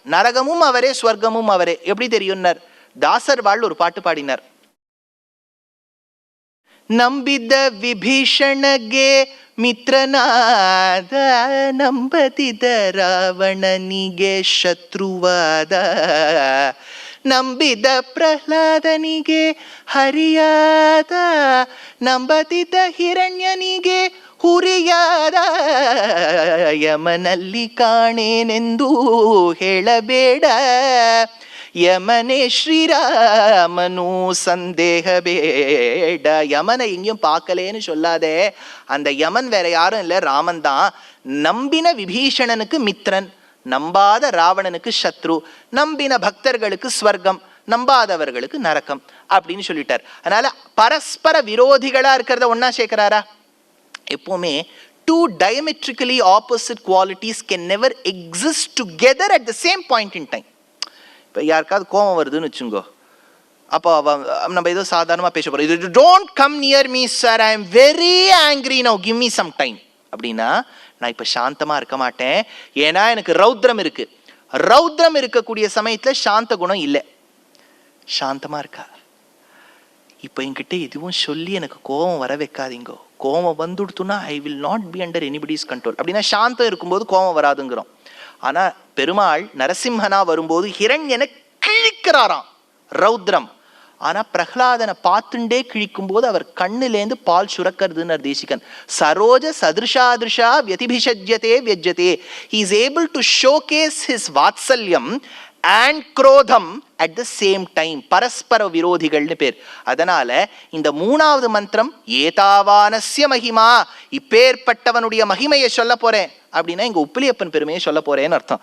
நரகமும் அவரே ஸ்வர்க்கமும் அவரே. எப்படி தெரியும்னார், தாசர் வாழ் ஒரு பாட்டு பாடினார். ನಂಬಿದ ವಿಭೀಷಣಗೆ ಮಿತ್ರನಾದ, ನಂಬದಿದ ರಾವಣನಿಗೆ ಶತ್ರುವಾದ, ನಂಬಿದ ಪ್ರಹ್ಲಾದನಿಗೆ ಹರಿಯಾದ, ನಂಬದಿದ ಹಿರಣ್ಯನಿಗೆ ಹುರಿಯಾದ, ಯಮನಲ್ಲಿ ಕಾಣೇನೆಂದು ಹೇಳಬೇಡ, யமனே ஸ்ரீராமனு சந்தேக பேட. யமனை எங்கேயும் பார்க்கலேன்னு சொல்லாதே, அந்த யமன் வேற யாரும் இல்லை, ராமன் தான். நம்பின விபீஷணனுக்கு மித்ரன், நம்பாத ராவணனுக்கு சத்ரு, நம்பின பக்தர்களுக்கு ஸ்வர்க்கம், நம்பாதவர்களுக்கு நரக்கம் அப்படின்னு சொல்லிட்டார். அதனால பரஸ்பர விரோதிகளா இருக்கிறத ஒன்னா சேர்க்கிறாரா? எப்பவுமே two diametrically opposite qualities can never exist together at the same point in time. இப்போ யாருக்காவது கோபம் வருதுன்னு வச்சுங்கோ, அப்போ நம்ம ஏதோ சாதாரணமாக பேச போகிறோம், இது don't come near me sir, I am very angry now, give me some time அப்படின்னா, நான் இப்போ சாந்தமாக இருக்க மாட்டேன், ஏன்னா எனக்கு ரௌத்ரம் இருக்கு. ரௌத்ரம் இருக்கக்கூடிய சமயத்தில் சாந்த குணம் இல்லை. சாந்தமாக இருக்கா, இப்போ என்கிட்ட எதுவும் சொல்லி எனக்கு கோபம் வர வைக்காதீங்கோ, கோபம் வந்துடுத்துனா I will not be under anybody's control அப்படின்னா சாந்தம் இருக்கும்போது கோபம் வராதுங்கிறோம். ஆனா பெருமாள் நரசிம்மனா வரும்போது ஹிரண்யனை கிழிக்கிறாராம், ரௌத்ரம். ஆனா பிரஹ்லாதனை பார்த்துண்டே கிழிக்கும் போது அவர் கண்ணுலேருந்து பால் சுரக்கிறதுன்னு Desikan. Saroja சதிருஷாதிருஷா வியதிபிஷஜ்யதே வியஜ்யதே. He is able to showcase his வாத்சல்யம் and குரோதம் at the same time. பரஸ்பர விரோதிகள்னு பேர். அதனால இந்த மூணாவது மந்திரம் ஏதாவானஸ்ய மகிமா, இப்பேற்பட்டவனுடைய மகிமையை சொல்ல போறேன் அப்படின்னா இங்க உப்பிலியப்பன் பெருமையை சொல்ல போறேன்னு அர்த்தம்.